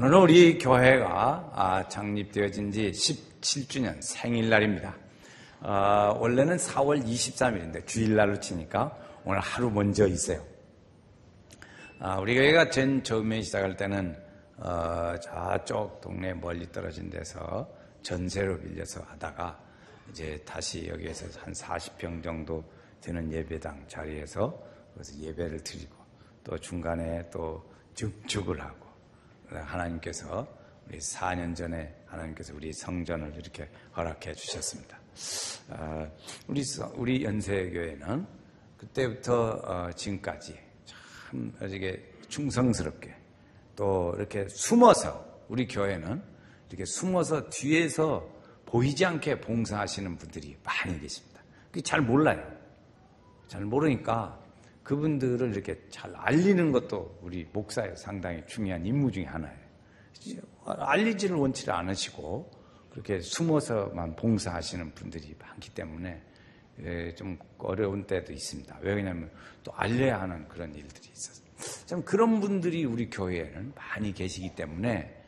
오늘은 우리 교회가 창립되어진 지 17주년 생일날입니다. 원래는 4월 23일인데 주일날로 치니까 오늘 하루 먼저 있어요. 우리 교회가 처음에 시작할 때는 저쪽 동네 멀리 떨어진 데서 전세로 빌려서 하다가 이제 다시 여기에서 한 40평 정도 되는 예배당 자리에서 그래서 예배를 드리고 또 중간에 또 증축을 하고 하나님께서 우리 4년 전에 하나님께서 우리 성전을 이렇게 허락해 주셨습니다. 우리 연세교회는 그때부터 지금까지 참 이렇게 충성스럽게 또 이렇게 숨어서 우리 교회는 이렇게 숨어서 뒤에서 보이지 않게 봉사하시는 분들이 많이 계십니다. 그게 잘 몰라요. 잘 모르니까 그분들을 이렇게 잘 알리는 것도 우리 목사의 상당히 중요한 임무 중에 하나예요. 알리지를 원치 않으시고 그렇게 숨어서만 봉사하시는 분들이 많기 때문에 좀 어려운 때도 있습니다. 왜냐하면 또 알려야 하는 그런 일들이 있어서. 참 그런 분들이 우리 교회에는 많이 계시기 때문에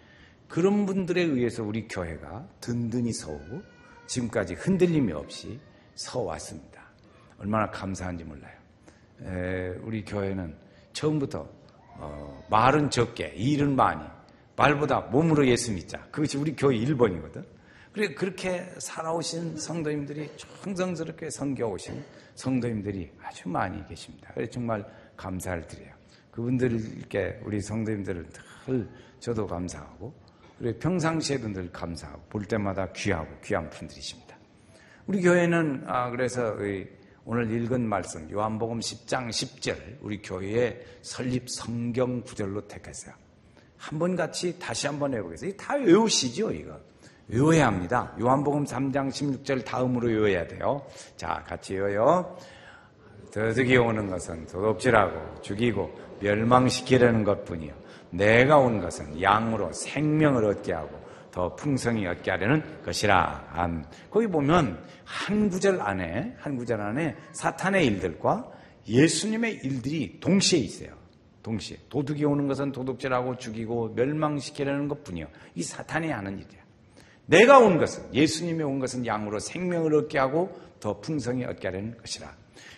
그런 분들에 의해서 우리 교회가 든든히 서고 지금까지 흔들림이 없이 서왔습니다. 얼마나 감사한지 몰라요. 우리 교회는 처음부터 말은 적게 일은 많이 말보다 몸으로 예수 믿자. 그것이 우리 교회 1번이거든. 그래 그렇게 살아오신 성도님들이 정성스럽게 섬겨오신 성도님들이 아주 많이 계십니다. 그래서 정말 감사를 드려요. 그분들께 우리 성도님들을 늘 저도 감사하고 그리고 평상시에도 늘 감사하고 볼 때마다 귀하고 귀한 분들이십니다. 우리 교회는 그래서 오늘 읽은 말씀 요한복음 10장 10절 우리 교회의 설립 성경 구절로 택했어요. 한번 같이 다시 한번 해보겠습니다. 다 외우시죠 이거. 외워야 합니다. 요한복음 3장 16절 다음으로 외워야 돼요. 자 같이 외워요. 도둑이 오는 것은 도둑질하고 죽이고 멸망시키려는 것뿐이요 내가 온 것은 양으로 생명을 얻게 하고 더 풍성히 얻게 하려는 것이라. 거기 보면 한 구절 안에 사탄의 일들과 예수님의 일들이 동시에 있어요. 동시에 도둑이 오는 것은 도둑질하고 죽이고 멸망시키려는 것뿐이요 이 사탄이 하는 일이야. 내가 온 것은 예수님이 온 것은 양으로 생명을 얻게 하고 더 풍성히 얻게 하려는 것이라.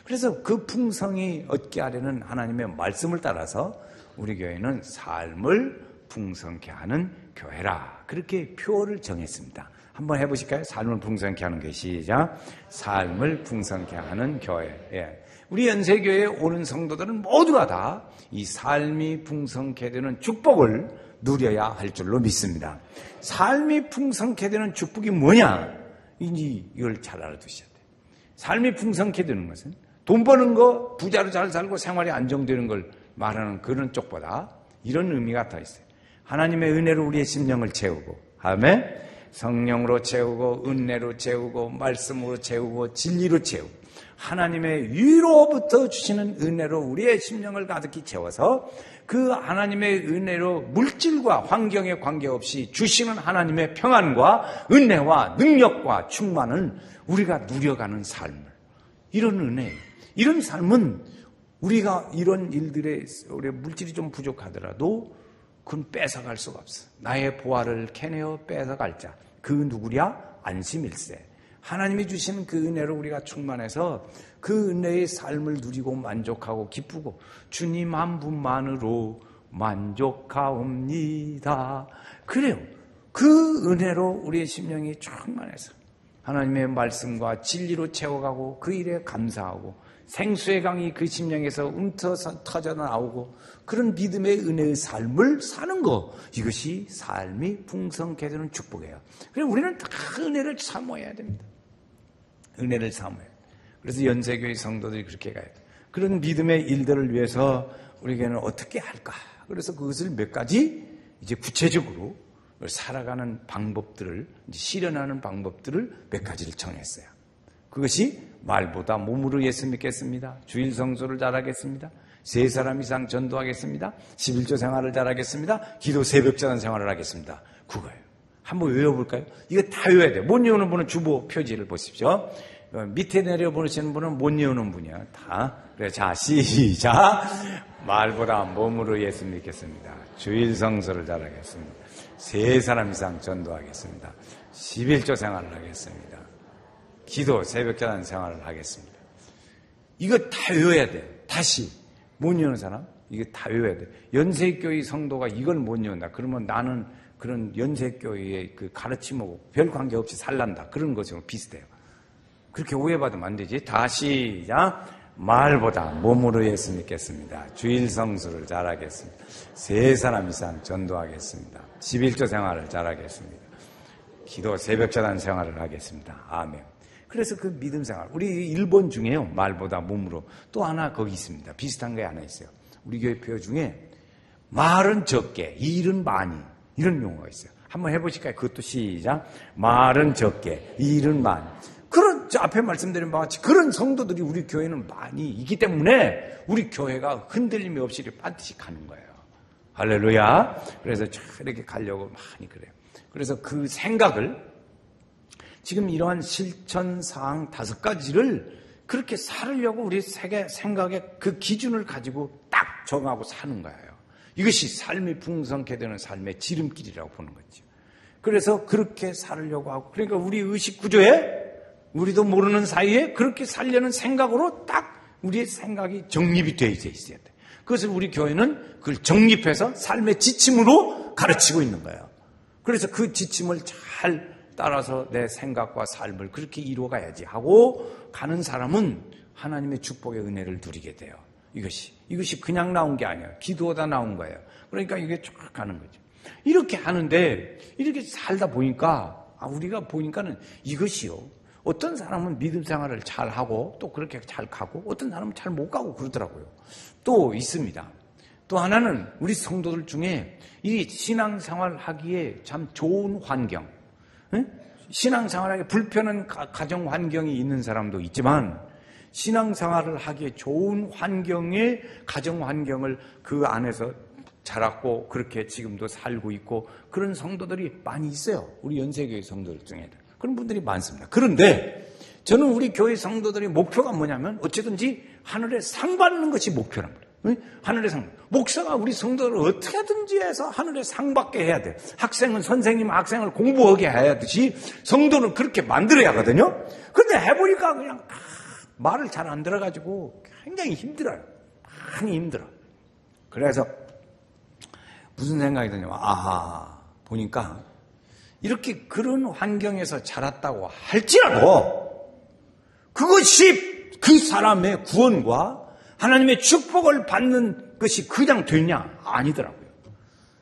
그래서 그 풍성히 얻게 하려는 하나님의 말씀을 따라서 우리 교회는 삶을 풍성케 하는 교회라. 그렇게 표어를 정했습니다. 한번 해보실까요? 삶을 풍성케 하는 교회. 시작. 삶을 풍성케 하는 교회. 예. 우리 연세교회에 오는 성도들은 모두가 다 이 삶이 풍성케 되는 축복을 누려야 할 줄로 믿습니다. 삶이 풍성케 되는 축복이 뭐냐? 이걸 잘 알아두셔야 돼요. 삶이 풍성케 되는 것은 돈 버는 거, 부자로 잘 살고 생활이 안정되는 걸 말하는 그런 쪽보다 이런 의미가 더 있어요. 하나님의 은혜로 우리의 심령을 채우고, 아멘. 성령으로 채우고, 은혜로 채우고, 말씀으로 채우고, 진리로 채우고, 하나님의 위로부터 주시는 은혜로 우리의 심령을 가득히 채워서 그 하나님의 은혜로 물질과 환경에 관계없이 주시는 하나님의 평안과 은혜와 능력과 충만을 우리가 누려가는 삶을, 이런 은혜, 이런 삶은 우리가 이런 일들에 우리 물질이 좀 부족하더라도 그건 뺏어갈 수가 없어. 나의 보화를 캐내어 뺏어갈 자, 그 누구랴? 안심일세. 하나님이 주시는 그 은혜로 우리가 충만해서 그 은혜의 삶을 누리고 만족하고 기쁘고 주님 한 분만으로 만족하옵니다. 그래요. 그 은혜로 우리의 심령이 충만해서 하나님의 말씀과 진리로 채워가고 그 일에 감사하고 생수의 강이 그 심령에서 터져 나오고 그런 믿음의 은혜의 삶을 사는 거, 이것이 삶이 풍성케 되는 축복이에요. 그래서 우리는 다 은혜를 사모해야 됩니다. 은혜를 사모해야 돼요. 그래서 연세교회 성도들이 그렇게 가야 돼요. 그런 믿음의 일들을 위해서 우리 교회는 어떻게 할까? 그래서 그것을 몇 가지 이제 구체적으로 살아가는 방법들을, 실현하는 방법들을 몇 가지를 정했어요. 그것이 말보다 몸으로 예수 믿겠습니다. 주일 성수를 잘하겠습니다. 3사람 이상 전도하겠습니다. 11조 생활을 잘하겠습니다. 기도 새벽전환 생활을 하겠습니다. 그거예요. 한번 외워볼까요? 이거 다 외워야 돼요. 못 외우는 분은 주보 표지를 보십시오. 밑에 내려보시는 분은 못 외우는 분이야. 다. 그래, 자, 시작. 말보다 몸으로 예수 믿겠습니다. 주일 성수를 잘하겠습니다. 3사람 이상 전도하겠습니다. 11조 생활을 하겠습니다. 기도, 새벽자단 생활을 하겠습니다. 이거 다 외워야 돼. 다시. 못 외우는 사람? 이거 다 외워야 돼. 연세교회 성도가 이걸 못 외운다. 그러면 나는 그런 연세교회의 그 가르침하고 별 관계없이 살란다. 그런 것으로 비슷해요. 그렇게 오해받으면 안 되지. 다시, 자, 말보다 몸으로 예수 믿겠습니다. 주일 성수를 잘하겠습니다. 3사람 이상 전도하겠습니다. 11조 생활을 잘하겠습니다. 기도, 새벽자단 생활을 하겠습니다. 아멘. 그래서 그 믿음 생활, 우리 일본 중에요. 말보다 몸으로. 또 하나 거기 있습니다. 비슷한 게 하나 있어요. 우리 교회 표 중에 말은 적게, 일은 많이. 이런 용어가 있어요. 한번 해보실까요? 그것도 시작. 말은 적게, 일은 많이. 그런, 앞에 말씀드린 바와 같이 그런 성도들이 우리 교회는 많이 있기 때문에 우리 교회가 흔들림이 없이 반드시 가는 거예요. 할렐루야. 그래서 이렇게 가려고 많이 그래요. 그래서 그 생각을 지금 이러한 실천사항 5가지를 그렇게 살으려고 우리 생각의 그 기준을 가지고 딱 정하고 사는 거예요. 이것이 삶이 풍성케 되는 삶의 지름길이라고 보는 거죠. 그래서 그렇게 살으려고 하고, 그러니까 우리 의식 구조에 우리도 모르는 사이에 그렇게 살려는 생각으로 딱 우리의 생각이 정립이 되어 있어야 돼. 그것을 우리 교회는 그걸 정립해서 삶의 지침으로 가르치고 있는 거예요. 그래서 그 지침을 잘 따라서 내 생각과 삶을 그렇게 이루어가야지 하고 가는 사람은 하나님의 축복의 은혜를 누리게 돼요. 이것이 그냥 나온 게 아니에요. 기도하다 나온 거예요. 그러니까 이게 쭉 가는 거죠. 이렇게 하는데 이렇게 살다 보니까 우리가 보니까는 이것이요. 어떤 사람은 믿음 생활을 잘 하고 또 그렇게 잘 가고 어떤 사람은 잘 못 가고 그러더라고요. 또 있습니다. 또 하나는 우리 성도들 중에 이 신앙생활 하기에 참 좋은 환경, 신앙생활하기에 불편한 가정 환경이 있는 사람도 있지만 신앙생활을 하기에 좋은 환경의 가정 환경을 그 안에서 자랐고 그렇게 지금도 살고 있고 그런 성도들이 많이 있어요. 우리 연세교회 성도들 중에 그런 분들이 많습니다. 그런데 저는 우리 교회 성도들의 목표가 뭐냐면 어쨌든지 하늘에 상 받는 것이 목표란 말이에요. 하늘의 상. 목사가 우리 성도를 어떻게든지 해서 하늘에 상 받게 해야 돼. 학생은 선생님 학생을 공부하게 해야 하듯이 성도는 그렇게 만들어야 하거든요. 그런데 해보니까 그냥 말을 잘 안 들어가지고 굉장히 힘들어요. 많이 힘들어. 그래서 무슨 생각이 드냐면 보니까 이렇게 그런 환경에서 자랐다고 할지라도 그것이 그 사람의 구원과 하나님의 축복을 받는 것이 그냥 되냐? 아니더라고요.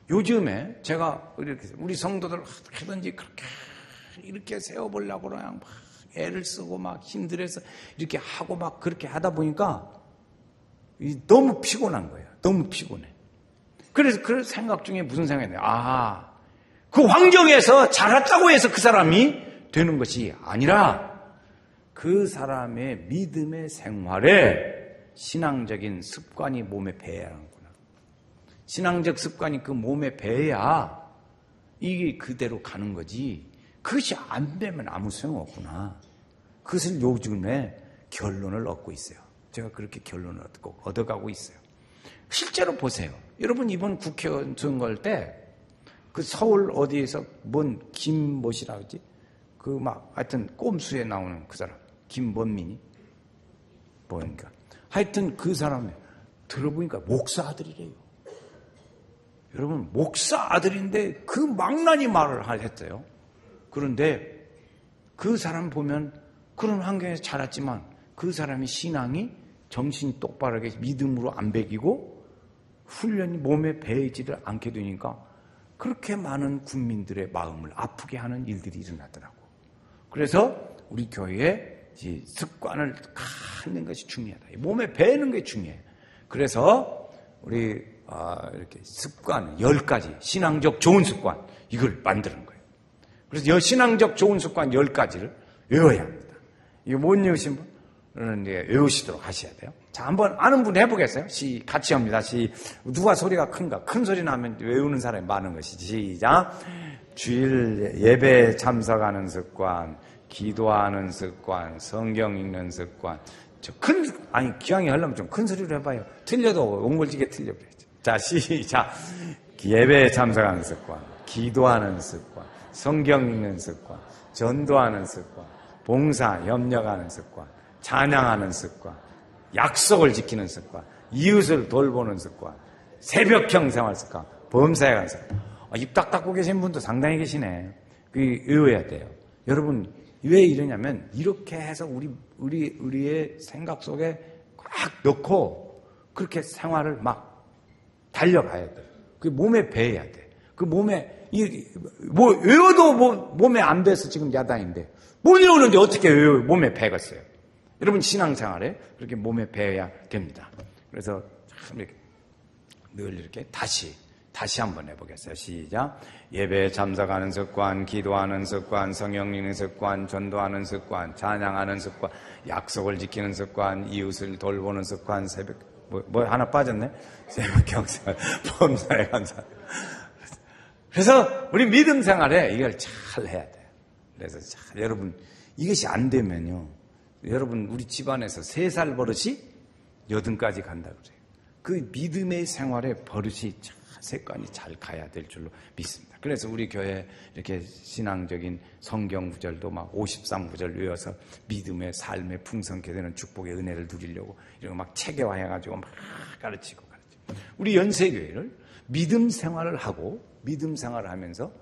요즘에 제가 이렇게 우리 성도들 어떻게든지 그렇게 이렇게 세워보려고 그냥 막 애를 쓰고 막 힘들어서 이렇게 하고 막 그렇게 하다 보니까 너무 피곤한 거예요. 너무 피곤해. 그래서 그 생각 중에 무슨 생각이 나요? 그 환경에서 자랐다고 해서 그 사람이 되는 것이 아니라 그 사람의 믿음의 생활에 신앙적인 습관이 몸에 배야 하는구나. 신앙적 습관이 그 몸에 배야 이게 그대로 가는 거지. 그것이 안 되면 아무 소용없구나. 그것을 요즘에 결론을 얻고 있어요. 제가 그렇게 결론을 얻어가고 있어요. 실제로 보세요. 여러분 이번 국회의원 선거할 때 그 서울 어디에서 뭔 김뭐시라 그러지? 그 막 하여튼 꼼수에 나오는 그 사람 김범민이 뭐니까 하여튼 그 사람이 들어보니까 목사 아들이래요. 여러분 목사 아들인데 그 망나니 말을 했어요. 그런데 그 사람 보면 그런 환경에서 자랐지만 그 사람의 신앙이 정신이 똑바르게 믿음으로 안 배기고 훈련이 몸에 배이지를 않게 되니까 그렇게 많은 국민들의 마음을 아프게 하는 일들이 일어나더라고. 그래서 우리 교회에 습관을 갖는 것이 중요하다. 몸에 배는 게 중요해. 그래서 우리 이렇게 습관 10가지 신앙적 좋은 습관 이걸 만드는 거예요. 그래서 신앙적 좋은 습관 10가지를 외워야 합니다. 이거 못 외우신 분은 이제 외우시도록 하셔야 돼요. 자, 한번 아는 분 해보겠어요? 같이 합니다. 누가 소리가 큰가? 큰 소리 나면 외우는 사람이 많은 것이지. 시작. 주일 예배 참석하는 습관, 기도하는 습관, 성경 읽는 습관. 기왕에 하려면 좀 큰 소리로 해봐요. 틀려도 옹골지게 틀려버려야죠. 자, 시작. 예배에 참석하는 습관, 기도하는 습관, 성경 읽는 습관, 전도하는 습관, 봉사, 협력하는 습관, 찬양하는 습관, 약속을 지키는 습관, 이웃을 돌보는 습관, 새벽형 생활 습관, 범사에 관한 습관. 입 딱 닫고 계신 분도 상당히 계시네. 외워야 돼요. 여러분, 왜 이러냐면, 이렇게 해서 우리의 생각 속에 꽉 넣고, 그렇게 생활을 막 달려가야 돼. 그 몸에 배야 돼. 그 몸에, 외워도 몸에 안 배서 지금 야단인데, 못 외우는데 어떻게 몸에 배겠어요? 여러분, 신앙생활에 그렇게 몸에 배야 됩니다. 그래서 참 이렇게 늘 이렇게 다시 한번 해보겠어요. 시작. 예배에 참석하는 습관, 기도하는 습관, 성경 읽는 습관, 전도하는 습관, 찬양하는 습관, 약속을 지키는 습관, 이웃을 돌보는 습관, 뭐 하나 빠졌네? 새벽 경생활, 범사에 감사. 그래서 우리 믿음 생활에 이걸 잘 해야 돼요. 그래서 여러분, 이것이 안 되면요. 여러분, 우리 집안에서 3살 버릇이 80까지 간다 그래요. 그 믿음의 생활의 버릇이 습관이 잘 가야 될 줄로 믿습니다. 그래서 우리 교회 이렇게 신앙적인 성경 구절도 막 53구절 외워서 믿음의 삶에 풍성케 되는 축복의 은혜를 누리려고 이런 거 막 체계화해가지고 막 가르치고. 우리 연세교회를 믿음 생활을 하고 믿음 생활을 하면서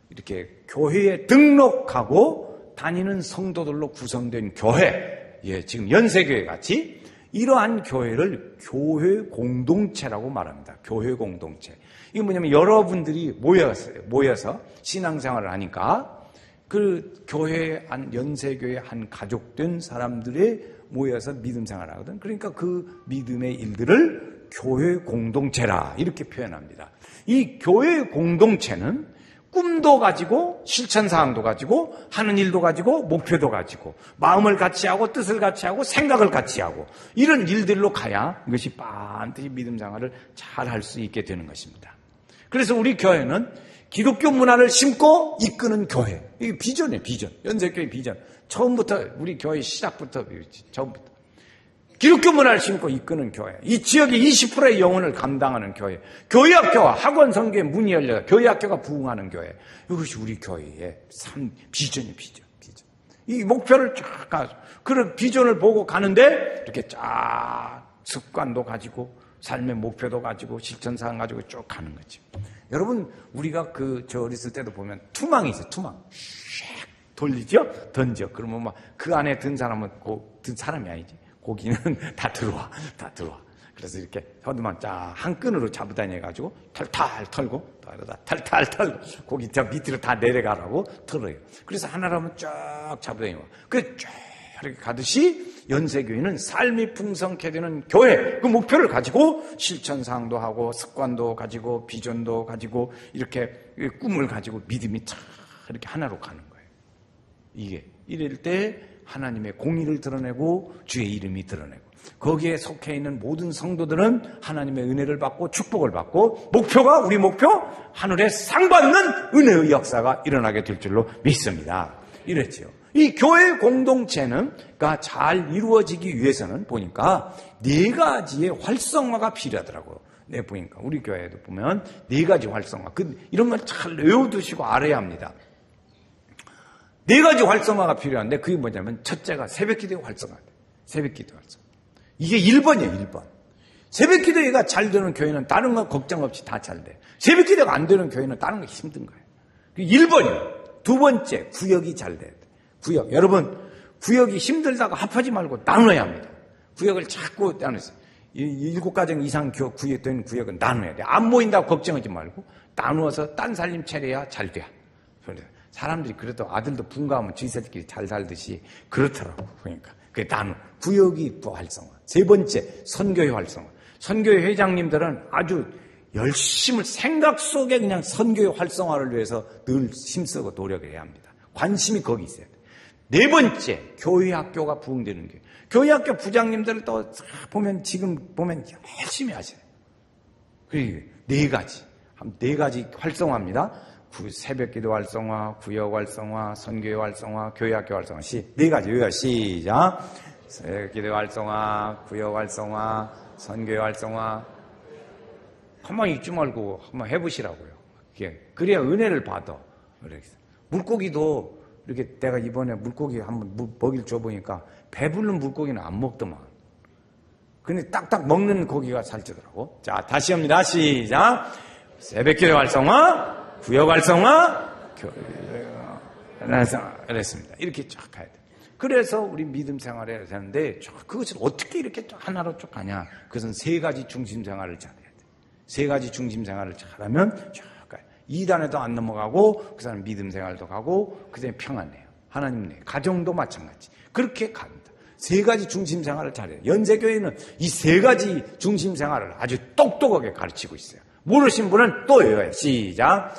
이렇게 교회에 등록하고 다니는 성도들로 구성된 교회, 지금 연세교회 같이 이러한 교회를 교회 공동체라고 말합니다. 교회 공동체. 이게 뭐냐면 여러분들이 모여서 신앙생활을 하니까 그 교회 연세교회 한 가족된 사람들이 모여서 믿음 생활을 하거든. 그러니까 그 믿음의 일들을 교회 공동체라 이렇게 표현합니다. 이 교회 공동체는 꿈도 가지고 실천사항도 가지고 하는 일도 가지고 목표도 가지고 마음을 같이 하고 뜻을 같이 하고 생각을 같이 하고 이런 일들로 가야 이것이 반드시 믿음 생활을 잘 할 수 있게 되는 것입니다. 그래서 우리 교회는 기독교 문화를 심고 이끄는 교회. 이게 비전이에요, 비전. 연세교회 비전. 처음부터 우리 교회 시작부터 처음부터 기독교 문화를 심고 이끄는 교회. 이 지역의 20%의 영혼을 감당하는 교회. 교회학교와 학원 선교의 문이 열려 교회학교가 부흥하는 교회. 이것이 우리 교회의 비전이에요, 비전. 이 목표를 쫙 가서 그런 비전을 보고 가는데 이렇게 쫙 습관도 가지고 삶의 목표도 가지고 실천사항 가지고 쭉 가는 거죠. 여러분, 우리가 저 어렸을 때도 보면 투망이 있어요, 투망. 샥 돌리죠? 던져. 그러면 막 그 안에 든 사람은 든 사람이 아니지. 고기는 다 들어와. 그래서 이렇게 허드만 쫙 한 끈으로 잡고 다녀가지고 탈탈 털고 탈탈 털고 고기 저 밑으로 다 내려가라고 털어요. 그래서 하나라면 쫙 잡고 다니고 그래 쫙 이렇게 가듯이 연세교회는 삶이 풍성케 되는 교회 그 목표를 가지고 실천사항도 하고 습관도 가지고 비전도 가지고 이렇게 꿈을 가지고 믿음이 쫙 이렇게 하나로 가는 거예요. 이게 이럴 때 하나님의 공의를 드러내고 주의 이름이 드러내고 거기에 속해 있는 모든 성도들은 하나님의 은혜를 받고 축복을 받고 목표가 우리 목표 하늘에 상 받는 은혜의 역사가 일어나게 될 줄로 믿습니다. 이랬죠. 이 교회 공동체가 잘 이루어지기 위해서는 보니까 4가지의 활성화가 필요하더라고요. 보니까 우리 교회에도 보면 4가지 활성화. 이런 걸 잘 외워두시고 알아야 합니다. 4가지 활성화가 필요한데 그게 뭐냐면 첫째가 새벽기도의 활성화. 새벽기도 활성화. 이게 1번이에요, 1번. 새벽기도가 잘 되는 교회는 다른 거 걱정 없이 다 잘 돼. 새벽기도가 안 되는 교회는 다른 거 힘든 거예요. 1번이에요. 2번째, 구역이 잘 돼야 돼. 구역. 여러분, 구역이 힘들다고 합하지 말고 나눠야 합니다. 구역을 자꾸 나누세요. 7가정 이상 구역된 구역은 나눠야 돼. 안 모인다고 걱정하지 말고 나누어서 딴 살림 차려야 잘 돼. 사람들이 그래도 아들도 분가하면 지새끼리 잘 살듯이 그렇더라고. 그러니까. 그게 구역이 또 활성화. 3번째, 선교회 활성화. 선교회 회장님들은 아주 열심을 생각 속에 그냥 선교회 활성화를 위해서 늘 힘쓰고 노력을 해야 합니다. 관심이 거기 있어야 돼. 4번째, 교회학교가 부흥되는 게. 교회학교 부장님들을 또 지금 보면 열심히 하세요. 그리고 4가지. 4가지 활성화입니다. 새벽기도 활성화, 구역 활성화, 선교회 활성화, 교회학교 활성화. 네 가지. 여기가 시작. 새벽기도 활성화, 구역 활성화, 선교회 활성화. 한번 잊지 말고 한번 해보시라고요. 그래야 은혜를 받아. 물고기도 이렇게 내가 이번에 물고기 한번 먹이를 줘보니까 배부른 물고기는 안 먹더만. 근데 딱딱 먹는 고기가 살찌더라고. 자, 다시 합니다. 시작. 새벽기도 활성화, 구역 활성화, 그랬습니다. 이렇게 쫙 가야 돼. 그래서 우리 믿음 생활을 해야 되는데 그것을 어떻게 이렇게 하나로 쭉 가냐. 그것은 세 가지 중심 생활을 잘해야 돼. 세 가지 중심 생활을 잘하면 쭉 가요. 2단에도 안 넘어가고 그 사람 믿음 생활도 가고 그 다음에 평안해요. 하나님 내 가정도 마찬가지. 그렇게 갑니다. 세 가지 중심 생활을 잘해요. 연세교회는 이 세 가지 중심 생활을 아주 똑똑하게 가르치고 있어요. 모르신 분은 또 외워요. 시작.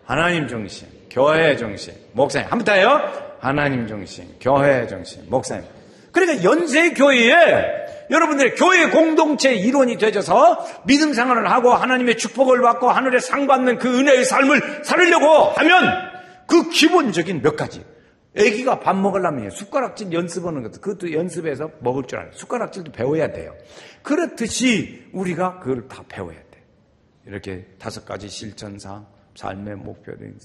하나님 중심, 교회 중심, 목사님. 한 번 더 해요. 하나님 중심, 교회 중심, 목사님. 그러니까 연세교회에 여러분들의 교회 공동체 일원이 되셔서 믿음 생활을 하고 하나님의 축복을 받고 하늘에 상 받는 그 은혜의 삶을 살으려고 하면 그 기본적인 몇 가지. 애기가 밥 먹으려면 숟가락질 연습하는 것도 그것도 연습해서 먹을 줄 알아요. 숟가락질도 배워야 돼요. 그렇듯이 우리가 그걸 다 배워야 돼. 이렇게 5가지 실천상, 삶의 목표들,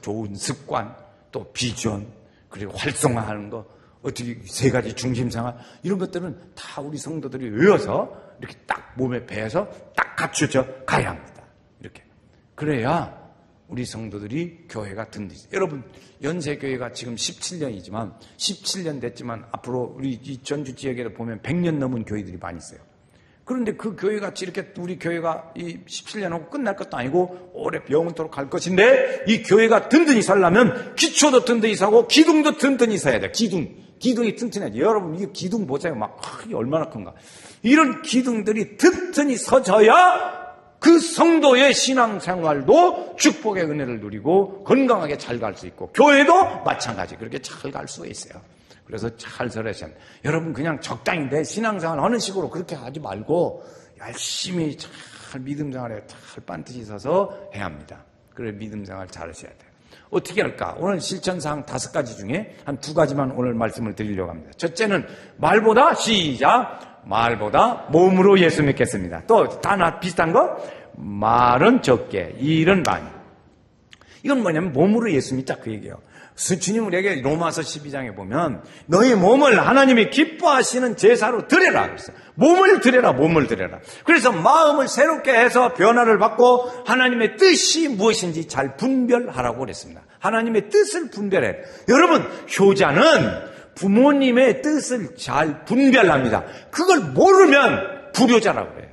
좋은 습관, 또 비전, 그리고 활성화하는 거, 어떻게 3가지 중심생활, 이런 것들은 다 우리 성도들이 외워서 이렇게 딱 몸에 배해서 딱 갖춰져 가야 합니다. 이렇게. 그래야 우리 성도들이 교회가 든든히. 여러분, 연세교회가 지금 17년이지만, 17년 됐지만, 앞으로 우리 이 전주 지역에도 보면 100년 넘은 교회들이 많이 있어요. 그런데 그 교회같이 이렇게 우리 교회가 이 17년 하고 끝날 것도 아니고 오래 영원토록 갈 것인데 이 교회가 든든히 살려면 기초도 든든히 서고 기둥도 든든히 서야 돼요. 기둥이 튼튼해야지. 여러분 이 기둥 보세요. 이게 얼마나 큰가. 이런 기둥들이 튼튼히 서져야 그 성도의 신앙생활도 축복의 은혜를 누리고 건강하게 잘 갈 수 있고 교회도 마찬가지 그렇게 잘 갈 수 있어요. 그래서 잘 설하셔야 합니다. 여러분 그냥 적당히 내 신앙생활 하는 식으로 그렇게 하지 말고 열심히 잘 믿음생활에 잘 반드시 서서 해야 합니다. 그래 믿음생활 잘 하셔야 돼요. 어떻게 할까? 오늘 실천사항 5가지 중에 한 2가지만 오늘 말씀을 드리려고 합니다. 첫째는 말보다 시작. 말보다 몸으로 예수 믿겠습니다. 또 다 비슷한 거? 말은 적게, 일은 많이. 이건 뭐냐면 몸으로 예수 믿자 그 얘기예요. 주님 우리에게 로마서 12장에 보면 너희 몸을 하나님이 기뻐하시는 제사로 드려라 그랬어요. 몸을 드려라. 그래서 마음을 새롭게 해서 변화를 받고 하나님의 뜻이 무엇인지 잘 분별하라고 그랬습니다. 하나님의 뜻을 분별해. 여러분 효자는 부모님의 뜻을 잘 분별합니다. 그걸 모르면 불효자라고 그래요.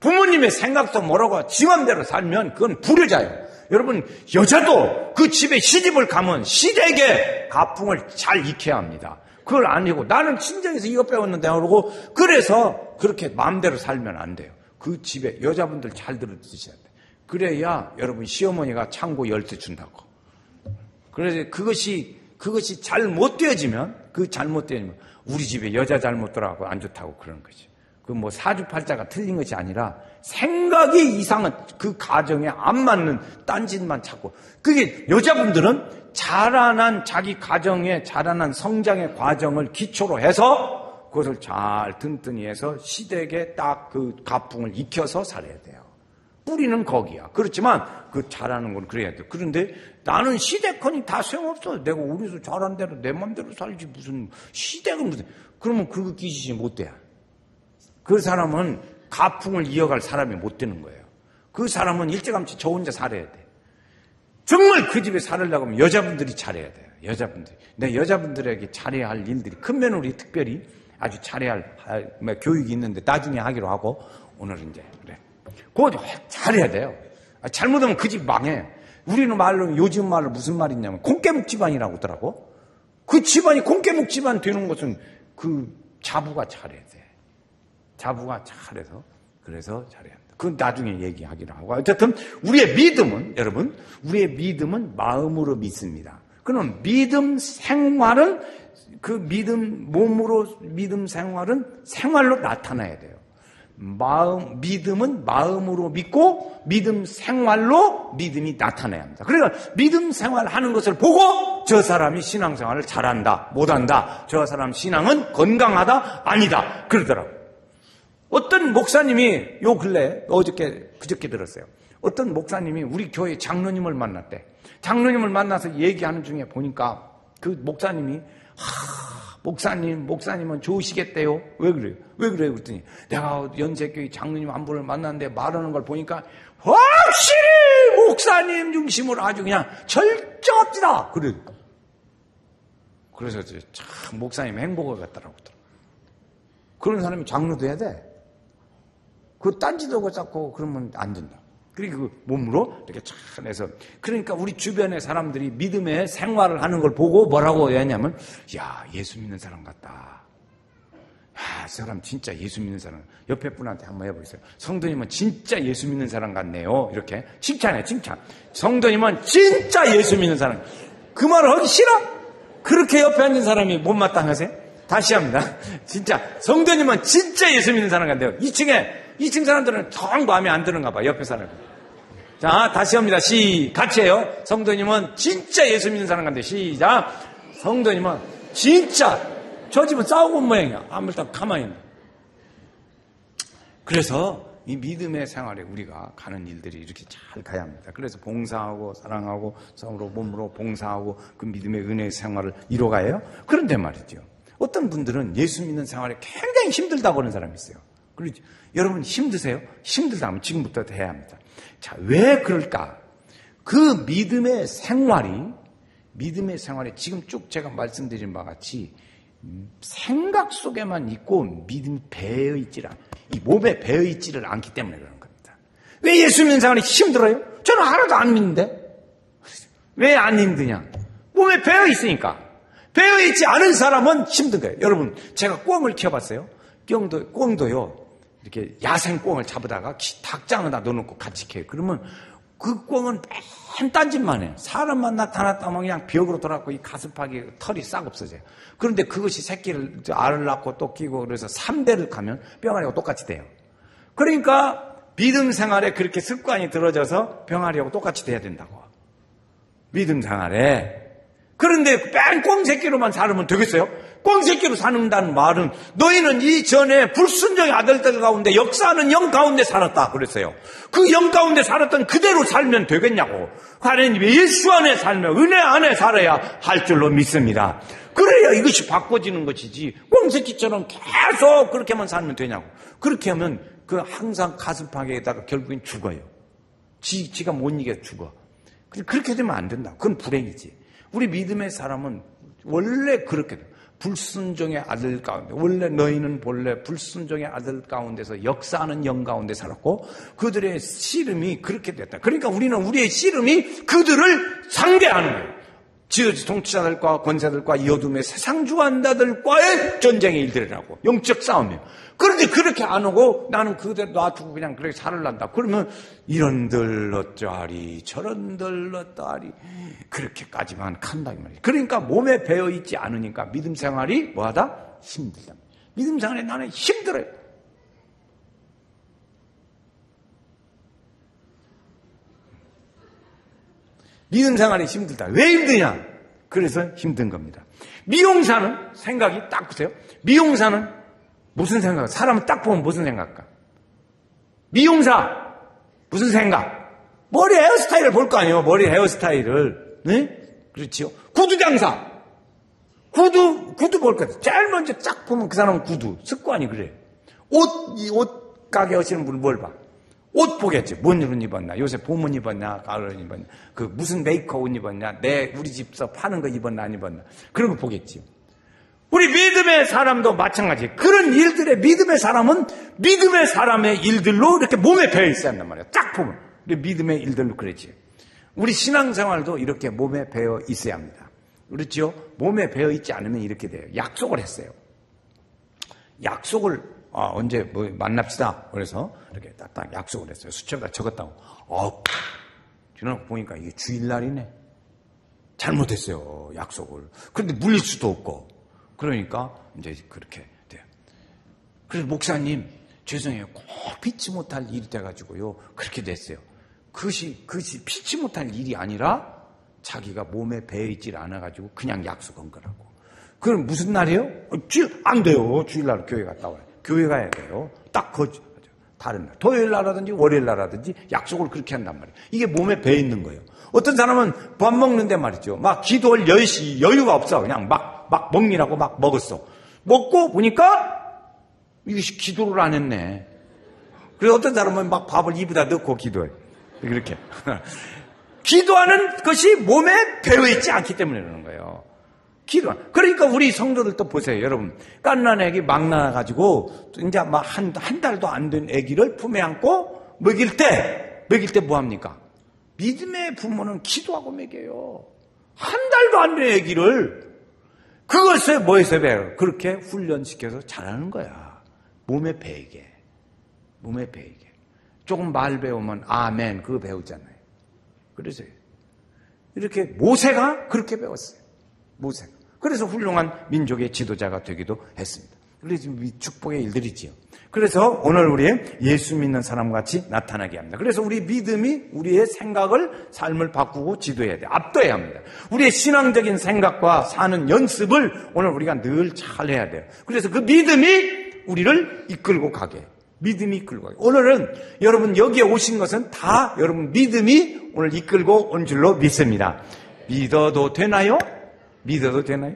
부모님의 생각도 모르고 지 맘대로 살면 그건 불효자예요. 여러분 여자도 그 집에 시집을 가면 시댁의 가풍을 잘 익혀야 합니다. 그걸 아니고 나는 친정에서 이거 배웠는데 그러고 그래서 그렇게 마음대로 살면 안 돼요. 그 집에 여자분들 잘 들어주셔야 돼요. 그래야 여러분 시어머니가 창고 열쇠 준다고. 그래서 그것이 잘못되어지면 우리 집에 여자 잘못 들어가고 안 좋다고 그러는 거죠. 그 뭐 사주팔자가 틀린 것이 아니라 생각이 이상한 그 가정에 안 맞는 딴짓만 찾고 그게 여자분들은 자라난 자기 가정의 자라난 성장의 과정을 기초로 해서 그것을 잘 튼튼히 해서 시댁에 딱 그 가풍을 익혀서 살아야 돼요. 뿌리는 거기야. 그렇지만 그 잘하는 건 그래야 돼요. 그런데 나는 시댁하니 다 소용없어. 내가 우리서 잘한 대로 내 맘대로 살지 무슨 시댁은 무슨 그러면 그거 끼시지 못 돼요. 그 사람은 가풍을 이어갈 사람이 못 되는 거예요. 그 사람은 일찌감치 저 혼자 살아야 돼. 정말 그 집에 살으려고 하면 여자분들이 잘해야 돼요. 여자분들이. 내 여자분들에게 잘해야 할 일들이 큰 며느리 특별히 아주 잘해야 할 교육이 있는데 나중에 하기로 하고 오늘은 이제 그래. 그거 잘해야 돼요. 잘못하면 그 집 망해. 우리는 말로 요즘 말로 무슨 말이 있냐면 콩깨묵 집안이라고 하더라고. 그 집안이 콩깨묵 집안 되는 것은 그 자부가 잘해야 돼. 자부가 잘해서 그래서 잘해야 한다. 그건 나중에 얘기하기로 하고 어쨌든 우리의 믿음은 마음으로 믿습니다. 그럼 믿음 생활은 그 믿음 몸으로 믿음 생활은 생활로 나타나야 돼요. 믿음은 마음으로 믿고 믿음 생활로 믿음이 나타나야 합니다. 그러니까 믿음 생활하는 것을 보고 저 사람이 신앙생활을 잘한다, 못한다, 저 사람 신앙은 건강하다, 아니다 그러더라고요. 어떤 목사님이 요 근래 그저께 들었어요. 어떤 목사님이 우리 교회 장로님을 만났대. 장로님을 만나서 얘기하는 중에 보니까 그 목사님이 목사님은 좋으시겠대요. 왜 그래요? 그랬더니 내가 연세교회 장로님 한 분을 만났는데 말하는 걸 보니까 확실히 목사님 중심으로 아주 그냥 절정합시다. 그래서 참 목사님 행복을 갖더라고. 그런 사람이 장로도 해야 돼. 그 딴짓하고 자꾸 그러면 안 된다. 그리고 그 몸으로 이렇게 참 해서 그러니까 우리 주변의 사람들이 믿음의 생활을 하는 걸 보고 뭐라고 했냐면 야 예수 믿는 사람 같다. 야, 저 사람 진짜 예수 믿는 사람. 옆에 분한테 한번 해보세요. 성도님은 진짜 예수 믿는 사람 같네요. 이렇게 칭찬해 칭찬. 성도님은 진짜 예수 믿는 사람. 그 말을 하기 싫어? 그렇게 옆에 앉은 사람이 못마땅하세요? 다시 합니다. 진짜 성도님은 진짜 예수 믿는 사람 같네요. 2층 사람들은 정 마음에 안 드는가 봐. 옆에 사람. 자, 다시 합니다. 같이 해요. 성도님은 진짜 예수 믿는 사람 같네요. 시작. 성도님은 진짜 저 집은 싸우고 온 모양이야. 아무튼 가만히 있네. 그래서 이 믿음의 생활에 우리가 가는 일들이 이렇게 잘 가야 합니다. 그래서 봉사하고 사랑하고 서로 몸으로 봉사하고 그 믿음의 은혜의 생활을 이뤄가야 해요. 그런데 말이죠. 어떤 분들은 예수 믿는 생활에 굉장히 힘들다고 하는 사람이 있어요. 그렇죠? 여러분 힘드세요? 힘들다 하면 지금부터 해야 합니다. 자, 왜 그럴까? 그 믿음의 생활에 지금 쭉 제가 말씀드린 바와 같이 생각 속에만 있고 믿음이 이 몸에 배어있지를 않기 때문에 그런 겁니다. 왜 예수 믿는 생활이 힘들어요? 저는 하나도 안 믿는데. 왜 안 힘드냐? 몸에 배어있으니까. 배어있지 않은 사람은 힘든 거예요. 여러분, 제가 꿩을 키워봤어요. 꿩도요, 이렇게 야생 꿩을 잡아다가 닭장에다 넣어놓고 같이 키워요. 그러면 그 꿩은 맨 딴짓만 해요. 사람만 나타났다면 그냥 벽으로 돌아가고 이 가슴팍이 털이 싹 없어져요. 그런데 그것이 알을 낳고 또 끼고 그래서 3대를 가면 병아리하고 똑같이 돼요. 그러니까 믿음 생활에 그렇게 습관이 들어져서 병아리하고 똑같이 돼야 된다고. 믿음 생활에. 그런데 맨 꿩새끼로만 살면 되겠어요? 꿩새끼로 사는다는 말은 너희는 이전에 불순종의 아들들 가운데 역사하는 영 가운데 살았다 그랬어요. 그 영 가운데 살았던 그대로 살면 되겠냐고. 하나님 예수 안에 살며 은혜 안에 살아야 할 줄로 믿습니다. 그래야 이것이 바꿔지는 것이지 꿩새끼처럼 계속 그렇게만 살면 되냐고. 그렇게 하면 그 항상 가슴팍에다가 결국엔 죽어요. 지가 못 이겨 죽어. 그렇게 되면 안 된다. 그건 불행이지. 우리 믿음의 사람은 원래 그렇게 돼. 불순종의 아들 가운데, 원래 너희는 본래 불순종의 아들 가운데서 역사하는 영 가운데 살았고 그들의 씨름이 그렇게 됐다. 그러니까 우리는 우리의 씨름이 그들을 상대하는 거예요. 지도지 통치자들과 권세들과 이 어둠의 세상 주관자들과의 전쟁의 일들이라고. 영적 싸움이에요. 그런데 그렇게 안 오고 나는 그대로 놔두고 그냥 그렇게 살을란다. 그러면 이런들 어쩌하리 저런들 어떠하리 그렇게까지만 간다 이 말이에요. 그러니까 몸에 배어있지 않으니까 믿음 생활이 뭐하다? 힘들다. 믿음 생활에 나는 힘들어요. 믿음 생활이 힘들다. 왜 힘드냐? 그래서 힘든 겁니다. 미용사는 생각이 딱 보세요. 미용사는 무슨 생각? 사람은 딱 보면 무슨 생각할까? 미용사 무슨 생각? 머리 헤어스타일을 볼 거 아니에요. 머리 헤어스타일을. 네? 그렇지요. 구두 장사. 구두 볼 거예요. 제일 먼저 딱 보면 그 사람은 구두. 습관이 그래. 옷 가게 하시는 분은 뭘 봐? 옷 보겠지. 뭔 옷 입었나? 요새 봄은 입었냐? 가을은 입었냐? 그 무슨 메이커 옷 입었냐? 우리 집서 파는 거 입었나? 안 입었나? 그런 거 보겠지. 우리 믿음의 사람도 마찬가지. 그런 일들에 믿음의 사람은 믿음의 사람의 일들로 이렇게 몸에 배어 있어야 한단 말이야. 딱 보면. 우리 믿음의 일들로 그랬지. 우리 신앙생활도 이렇게 몸에 배어 있어야 합니다. 그렇죠? 몸에 배어 있지 않으면 이렇게 돼요. 약속을 했어요. 약속을 언제 만납시다. 그래서 이렇게 딱 약속을 했어요. 수첩에다 적었다고. 지나고 보니까 이게 주일날이네. 잘못했어요. 약속을. 그런데 물릴 수도 없고. 그러니까 이제 그렇게 돼요. 그래서 목사님, 죄송해요. 꼭 피치 못할 일이 돼가지고요. 그렇게 됐어요. 그것이 피치 못할 일이 아니라 자기가 몸에 배어있질 않아가지고 그냥 약속한 거라고. 그럼 무슨 날이에요? 안 돼요. 주일날 교회 갔다 와요. 교회 가야 돼요. 딱 다른 날. 토요일 날하든지 월요일 날하든지 약속을 그렇게 한단 말이에요. 이게 몸에 배어있는 거예요. 어떤 사람은 밥 먹는데 말이죠. 막 기도할 여유가 없어. 그냥 막 먹느라고 막 먹었어. 먹고 보니까 이것이 기도를 안 했네. 그래서 어떤 사람은 막 밥을 입에다 넣고 기도해. 이렇게. 기도하는 것이 몸에 배어있지 않기 때문에 그러는 거예요. 그러니까 우리 성도들도 보세요, 여러분. 갓난 애기 막 나가지고 이제 막 한 달도 안 된 애기를 품에 안고 먹일 때 뭐 합니까? 믿음의 부모는 기도하고 먹여요. 한 달도 안 된 애기를 그것을 뭐해서 배워요? 그렇게 훈련시켜서 잘하는 거야. 몸에 배이게. 조금 말 배우면 아멘 그거 배우잖아요. 그래서 이렇게 모세가 그렇게 배웠어요. 모세가. 그래서 훌륭한 민족의 지도자가 되기도 했습니다. 그래서 축복의 일들이지요. 그래서 오늘 우리의 예수 믿는 사람같이 나타나게 합니다. 그래서 우리 믿음이 우리의 생각을, 삶을 바꾸고 지도해야 돼요. 압도해야 합니다. 우리의 신앙적인 생각과 사는 연습을 오늘 우리가 늘 잘 해야 돼요. 그래서 그 믿음이 우리를 이끌고 가게. 믿음이 이끌고 가게. 오늘은 여러분 여기에 오신 것은 다 여러분 믿음이 오늘 이끌고 온 줄로 믿습니다. 믿어도 되나요? 믿어도 되나요?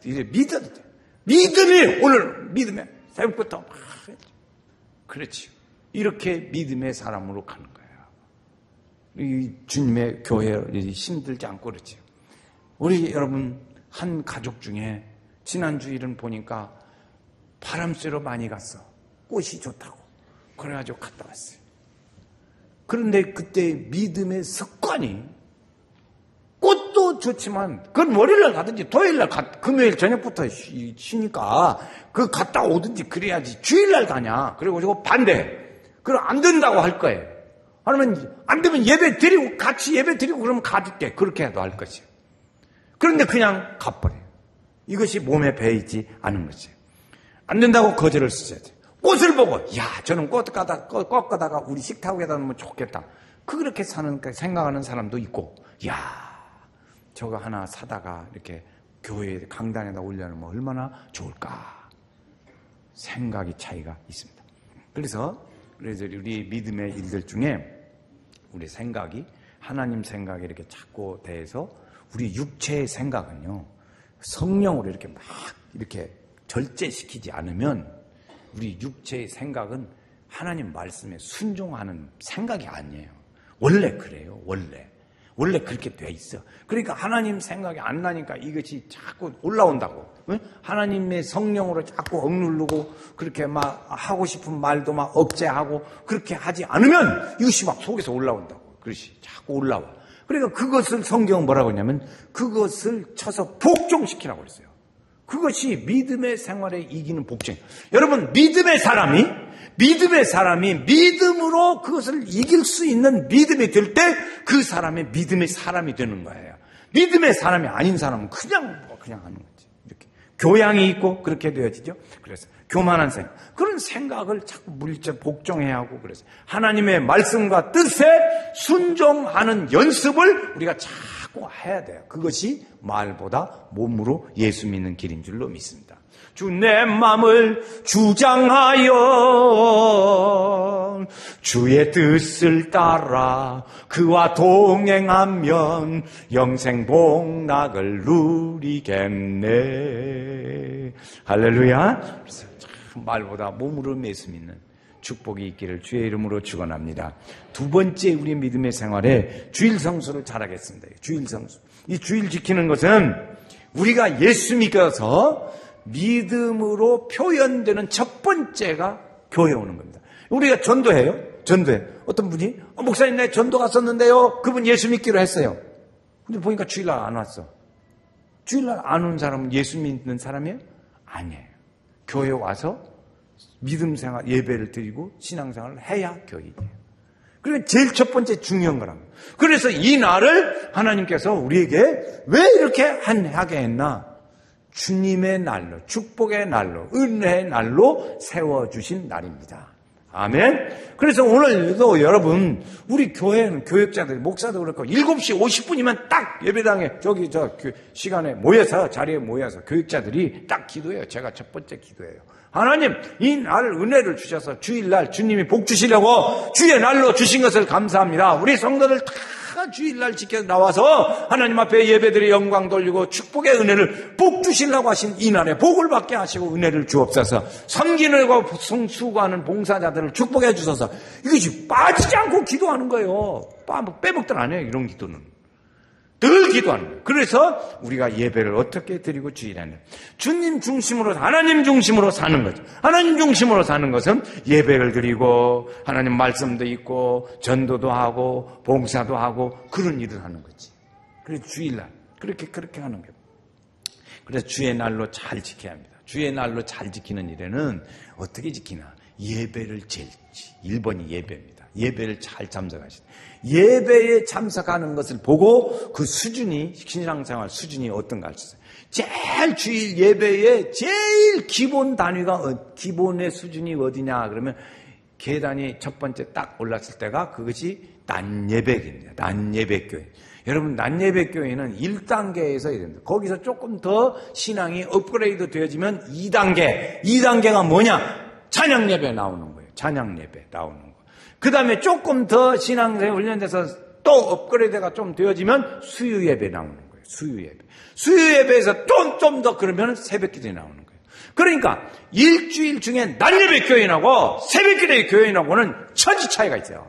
이제 믿어도 돼요. 믿음이 오늘 믿음에 새벽부터 막 그렇지. 이렇게 믿음의 사람으로 가는 거예요. 이 주님의 교회를 힘들지 않고 그렇지. 우리 여러분 한 가족 중에 지난 주일은 보니까 바람 쐬러 많이 갔어. 꽃이 좋다고. 그래가지고 갔다 왔어요. 그런데 그때 믿음의 습관이 꽃도 좋지만 그건 월요일날 가든지 토요일날 금요일 저녁부터 쉬니까 그 갔다 오든지 그래야지 주일날 가냐. 그래가지고 반대. 그럼 안 된다고 할 거예요. 아니면 안 되면 예배 드리고 같이 예배 드리고 그러면 가줄게. 그렇게 해도 할 것이에요. 그런데 그냥 가버려요. 이것이 몸에 배이지 않은 거지. 안 된다고 거절을 쓰셔야 돼요. 꽃을 보고 저는 꽃 가다가 우리 식탁에다 놓으면 좋겠다. 그렇게 생각하는 사람도 있고 저거 하나 사다가 이렇게 교회 강단에다 올려놓으면 얼마나 좋을까. 생각이 차이가 있습니다. 그래서 우리 믿음의 일들 중에 우리 생각이 하나님 생각에 이렇게 자꾸 대해서 우리 육체의 생각은요 성령으로 이렇게 막 이렇게 절제시키지 않으면 우리 육체의 생각은 하나님 말씀에 순종하는 생각이 아니에요. 원래 그래요. 원래 그렇게 돼 있어. 그러니까 하나님 생각이 안 나니까 이것이 자꾸 올라온다고. 하나님의 성령으로 자꾸 억누르고 그렇게 막 하고 싶은 말도 막 억제하고 그렇게 하지 않으면 이것이 막 속에서 올라온다고. 그것이 자꾸 올라와. 그러니까 그것을 성경은 뭐라고 했냐면 그것을 쳐서 복종시키라고 그랬어요. 그것이 믿음의 생활에 이기는 복종. 여러분 믿음의 사람이 믿음으로 그것을 이길 수 있는 믿음이 될 때 그 사람이 믿음의 사람이 되는 거예요. 믿음의 사람이 아닌 사람은 그냥 하는 거지. 이렇게 교양이 있고 그렇게 되어지죠. 그래서 교만한 생각, 그런 생각을 자꾸 물리쳐 복종해야 하고 그래서 하나님의 말씀과 뜻에 순종하는 연습을 우리가 자꾸 해야 돼요. 그것이 말보다 몸으로 예수 믿는 길인 줄로 믿습니다. 주 내 마음을 주장하여 주의 뜻을 따라 그와 동행하면 영생 복락을 누리겠네. 할렐루야. 그래서 참 말보다 몸으로 예수 믿는 축복이 있기를 주의 이름으로 축원합니다. 두 번째 우리 믿음의 생활에 주일 성수를 잘하겠습니다. 주일 성수. 이 주일 지키는 것은 우리가 예수 믿어서 믿음으로 표현되는 첫 번째가 교회 오는 겁니다. 우리가 전도해요. 어떤 분이 목사님 내 전도 갔었는데요. 그분 예수 믿기로 했어요. 근데 보니까 주일날 안 왔어. 주일날 안 온 사람은 예수 믿는 사람이에요? 아니에요. 교회 와서 믿음 생활 예배를 드리고 신앙생활을 해야 교회예요. 그러니까 제일 첫 번째 중요한 거랍니다. 그래서 이 날을 하나님께서 우리에게 왜 이렇게 하게 했나? 주님의 날로, 축복의 날로, 은혜의 날로 세워주신 날입니다. 아멘. 그래서 오늘도 여러분, 우리 교회는 교육자들, 목사도 그렇고 7시 50분이면 딱 예배당에 시간에 모여서, 자리에 모여서 교육자들이 딱 기도해요. 제가 첫 번째 기도해요. 하나님, 이 날 은혜를 주셔서 주일날 주님이 복 주시려고 주의 날로 주신 것을 감사합니다. 우리 성도들 다 주일날 지켜 나와서 하나님 앞에 예배드려 영광 돌리고 축복의 은혜를 복 주시려고 하신 이 날에 복을 받게 하시고 은혜를 주옵소서. 섬기는 거 수고하는 봉사자들을 축복해 주셔서 이것이 빠지지 않고 기도하는 거예요. 빼먹들 안 해요. 이런 기도는. 늘 기도하는 거예요. 그래서 우리가 예배를 어떻게 드리고 주일에는 주님 중심으로, 하나님 중심으로 사는 거죠. 하나님 중심으로 사는 것은 예배를 드리고 하나님 말씀도 있고 전도도 하고 봉사도 하고 그런 일을 하는 거지. 그래서 주일날 그렇게 하는 거예요. 그래서 주의 날로 잘 지켜야 합니다. 주의 날로 잘 지키는 일에는 어떻게 지키나? 예배를 제일 1번이 예배입니다. 예배를 잘 참석하시다. 예배에 참석하는 것을 보고 그 수준이, 신앙생활 수준이 어떤가 할 수 있어요. 제일 주일 예배의 제일 기본 단위가, 기본의 수준이 어디냐 그러면 계단이 첫 번째 딱 올랐을 때가 그것이 난예배입니다. 난예배교회. 여러분, 난예배교회는 1단계에서 이릅니다. 거기서 조금 더 신앙이 업그레이드 되어지면 2단계. 2단계가 뭐냐? 찬양예배 나오는 거예요. 찬양예배 나오는 거예요. 그 다음에 조금 더 신앙생활 훈련돼서 또 업그레이드가 좀 되어지면 수유예배 나오는 거예요. 수유예배. 수유예배에서 좀 더 그러면 새벽기도에 나오는 거예요. 그러니까 일주일 중에 낮예배 교인하고 새벽기도의 교인하고는 천지 차이가 있어요.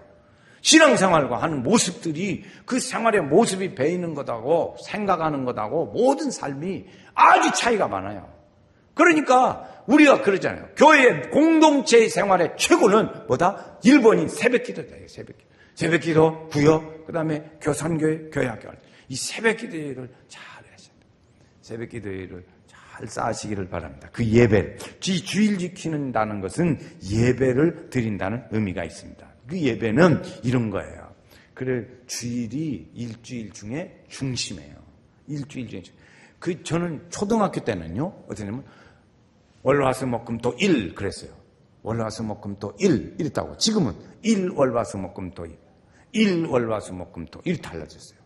신앙생활과 하는 모습들이 그 생활의 모습이 배이는 것하고 생각하는 것하고 모든 삶이 아주 차이가 많아요. 그러니까 우리가 그러잖아요. 교회의 공동체의 생활의 최고는 뭐다? 1번이 새벽기도다. 새벽기도, 구역, 그 다음에 교산교회, 교회학교. 이 새벽기도를 잘 하셔야 돼요. 새벽기도를 잘 쌓으시기를 바랍니다. 그 예배를. 주일 지키는다는 것은 예배를 드린다는 의미가 있습니다. 그 예배는 이런 거예요. 그래, 주일이 일주일 중에 중심이에요. 일주일 중에. 저는 초등학교 때는요, 어떠냐면, 월화수목금토 1 그랬어요. 월화수목금토 1 이랬다고. 지금은 1 월화수목금토 1 월화수목금토 1 달라졌어요.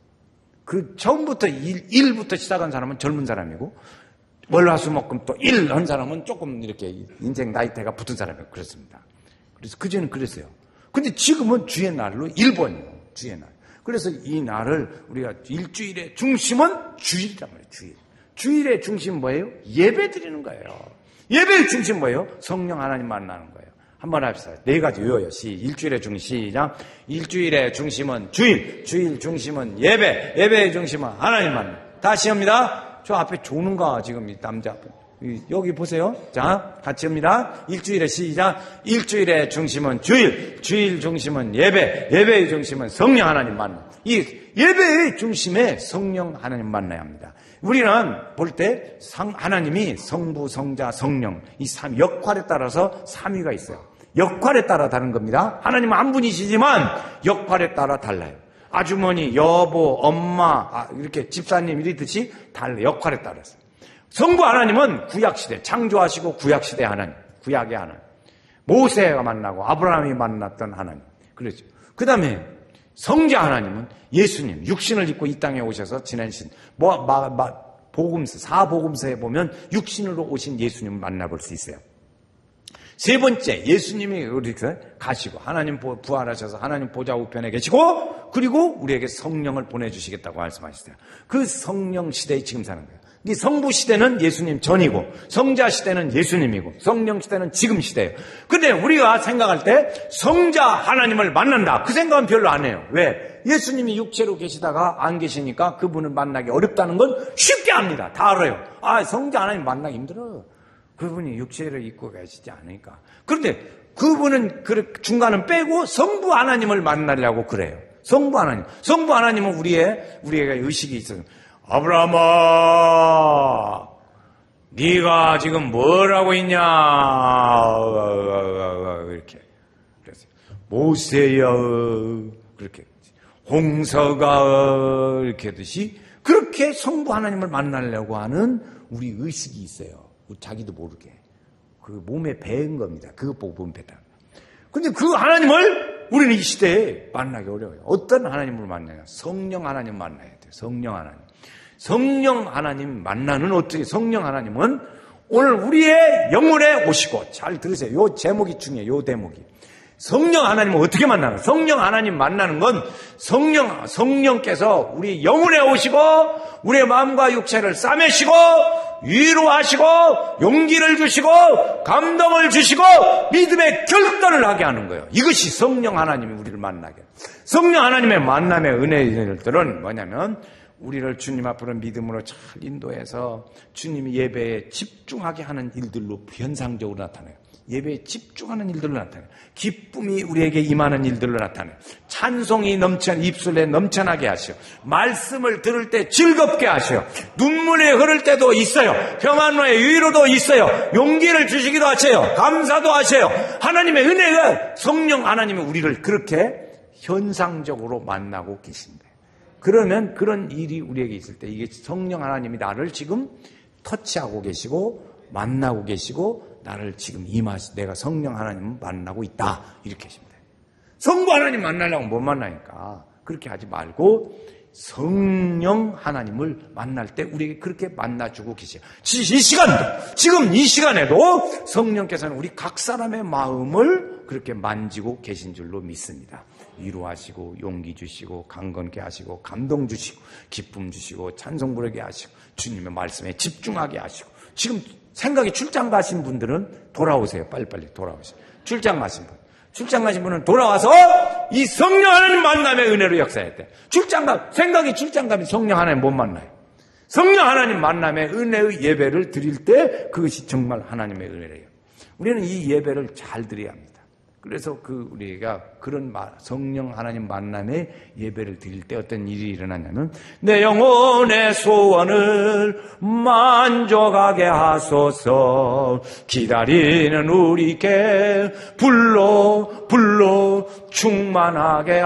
그 처음부터 1부터 시작한 사람은 젊은 사람이고 월화수목금토 1 한 사람은 조금 이렇게 인생 나이대가 붙은 사람이고 그렇습니다. 그래서 그전에는 그랬어요. 근데 지금은 주의 날로 1번이에요. 주의 날. 그래서 이 날을 우리가 일주일의 중심은 주일이란 말이에요. 주일. 주일의 중심 뭐예요? 예배 드리는 거예요. 예배의 중심 뭐예요? 성령 하나님 만나는 거예요. 한번 합시다. 4가지 외워요. 일주일의 중심 시작. 일주일의 중심은 주일, 주일 중심은 예배, 예배의 중심은 하나님 만나. 다시 합니다. 저 앞에 조는가 지금 이 남자 여기 보세요. 자, 같이 합니다. 일주일의 시작. 일주일의 중심은 주일, 주일 중심은 예배, 예배의 중심은 성령 하나님 만나. 이 예배의 중심에 성령 하나님 만나야 합니다. 우리는 볼 때 하나님이 성부, 성자, 성령 이 역할에 따라서 3위가 있어요. 역할에 따라 다른 겁니다. 하나님은 한 분이시지만 역할에 따라 달라요. 아주머니, 여보, 엄마 이렇게 집사님 이러듯이 달라요. 역할에 따라서. 성부 하나님은 구약시대 창조하시고 구약시대 하나님, 구약의 하나님. 모세가 만나고 아브라함이 만났던 하나님. 그렇죠. 그 다음에 성자 하나님은 예수님, 육신을 입고 이 땅에 오셔서 지내신, 복음서, 사복음서에 보면 육신으로 오신 예수님을 만나볼 수 있어요. 세 번째, 예수님이 우리에게 가시고, 하나님 부활하셔서 하나님 보좌 우편에 계시고, 그리고 우리에게 성령을 보내주시겠다고 말씀하셨어요. 그 성령 시대에 지금 사는 거예요. 이 성부 시대는 예수님 전이고 성자 시대는 예수님이고 성령 시대는 지금 시대예요. 근데 우리가 생각할 때 성자 하나님을 만난다. 그 생각은 별로 안 해요. 왜? 예수님이 육체로 계시다가 안 계시니까 그분을 만나기 어렵다는 건 쉽게 압니다. 다 알아요. 성자 하나님 만나기 힘들어요. 그분이 육체를 입고 계시지 않으니까. 그런데 그분은 중간은 빼고 성부 하나님을 만나려고 그래요. 성부 하나님. 성부 하나님은 우리에게 의식이 있어요. 아브라함아, 네가 지금 뭘 하고 있냐? 이렇게 그랬어요. 모세야, 그렇게 홍서가 이렇게 하듯이 그렇게 성부 하나님을 만나려고 하는 우리 의식이 있어요. 자기도 모르게 그 몸에 배인 겁니다. 그것 보고 보면 배다. 근데 그 하나님을 우리는 이 시대에 만나기 어려워요. 어떤 하나님을 만나냐? 성령 하나님 만나야 돼요. 성령 하나님. 성령 하나님 만나는 어떻게? 성령 하나님은 오늘 우리의 영혼에 오시고, 잘 들으세요. 요 제목이 중요해요. 요 대목이. 성령 하나님을 어떻게 만나는? 성령 하나님 만나는 건 성령께서 우리 영혼에 오시고 우리의 마음과 육체를 싸매시고 위로하시고 용기를 주시고 감동을 주시고 믿음의 결단을 하게 하는 거예요. 이것이 성령 하나님이 우리를 만나게. 성령 하나님의 만남의 은혜들은 뭐냐면 우리를 주님 앞으로 믿음으로 잘 인도해서 주님이 예배에 집중하게 하는 일들로 현상적으로 나타나요. 예배에 집중하는 일들로 나타나요. 기쁨이 우리에게 임하는 일들로 나타나요. 찬송이 입술에 넘쳐나게 하시오. 말씀을 들을 때 즐겁게 하시오. 눈물이 흐를 때도 있어요. 평안의 위로도 있어요. 용기를 주시기도 하세요. 감사도 하세요. 하나님의 은혜가 성령 하나님이 우리를 그렇게 현상적으로 만나고 계신데, 그러면 그런 일이 우리에게 있을 때 이게 성령 하나님이 나를 지금 터치하고 계시고 만나고 계시고 나를 지금 내가 성령 하나님을 만나고 있다, 이렇게 하십니다. 성부 하나님 만나려면 못 만나니까 그렇게 하지 말고 성령 하나님을 만날 때 우리에게 그렇게 만나주고 계세요. 지금 이 시간에도 성령께서는 우리 각 사람의 마음을 그렇게 만지고 계신 줄로 믿습니다. 위로하시고 용기 주시고 강건케 하시고 감동 주시고 기쁨 주시고 찬송 부르게 하시고 주님의 말씀에 집중하게 하시고, 지금 생각이 출장 가신 분들은 돌아오세요. 빨리빨리 돌아오세요. 출장 가신 분은 돌아와서 이 성령 하나님 만남의 은혜로 역사해야 돼. 생각이 출장 가면 성령 하나님 못 만나요. 성령 하나님 만남의 은혜의 예배를 드릴 때 그것이 정말 하나님의 은혜래요. 우리는 이 예배를 잘 드려야 합니다. 그래서 우리가 그런 성령 하나님 만남의 예배를 드릴 때 어떤 일이 일어나냐면, 내 영혼의 소원을 만족하게 하소서, 기다리는 우리께 불러 충만하게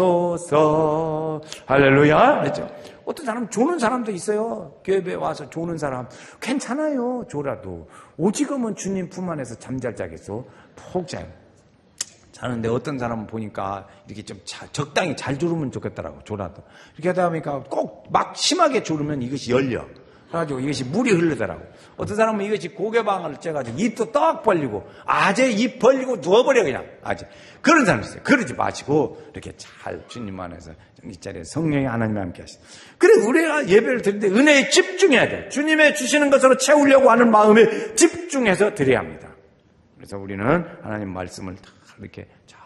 하소서. 할렐루야. 그렇죠? 어떤 사람 조는 사람도 있어요. 교회에 와서 조는 사람 괜찮아요. 조라도 오지금은 주님 품 안에서 잠잘 자겠어. 푹 자는데 어떤 사람은 보니까 이렇게 좀 적당히 잘 졸으면 좋겠더라고. 졸아도 이렇게 하다 보니까 꼭 막 심하게 졸으면 이것이 열려. 그래가지고 이것이 물이 흐르더라고. 어떤 사람은 이것이 고개방을 째가지고 입도 떡 벌리고 아재 입 벌리고 누워버려 그냥 아재. 그런 사람 있어요. 그러지 마시고 이렇게 잘 주님 안에서 이 자리에 성령이 하나님과 함께 하시다. 그래 우리가 예배를 드릴 때 은혜에 집중해야 돼. 주님의 주시는 것으로 채우려고 하는 마음에 집중해서 드려야 합니다. 그래서 우리는 하나님 말씀을 다 이렇게 잘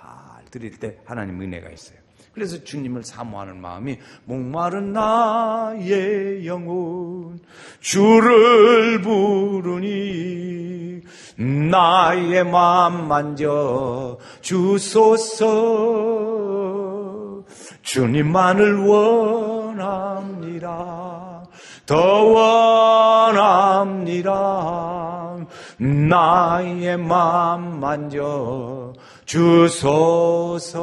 드릴 때 하나님 은혜가 있어요. 그래서 주님을 사모하는 마음이, 목마른 나의 영혼 주를 부르니 나의 마음 만져 주소서. 주님만을 원합니다. 더 원합니다. 나의 마음 만져 주소서.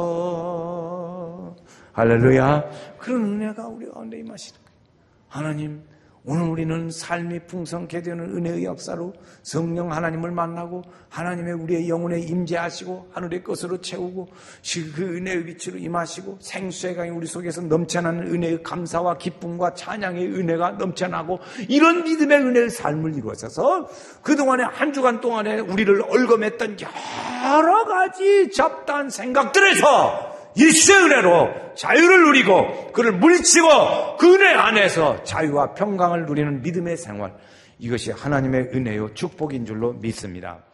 할렐루야. 그런 은혜가 우리 가운데 임하시는 거예요. 하나님, 오늘 우리는 삶이 풍성케 되는 은혜의 역사로 성령 하나님을 만나고 하나님의 우리의 영혼에 임재하시고 하늘의 것으로 채우고 그 은혜의 빛으로 임하시고 생수의 강이 우리 속에서 넘쳐나는 은혜의 감사와 기쁨과 찬양의 은혜가 넘쳐나고, 이런 믿음의 은혜의 삶을 이루어서 그동안에 한 주간 동안에 우리를 얽어맸던 여러 가지 잡다한 생각들에서 일시의 은혜로 자유를 누리고 그를 물리치고 그 은혜 안에서 자유와 평강을 누리는 믿음의 생활, 이것이 하나님의 은혜요 축복인 줄로 믿습니다.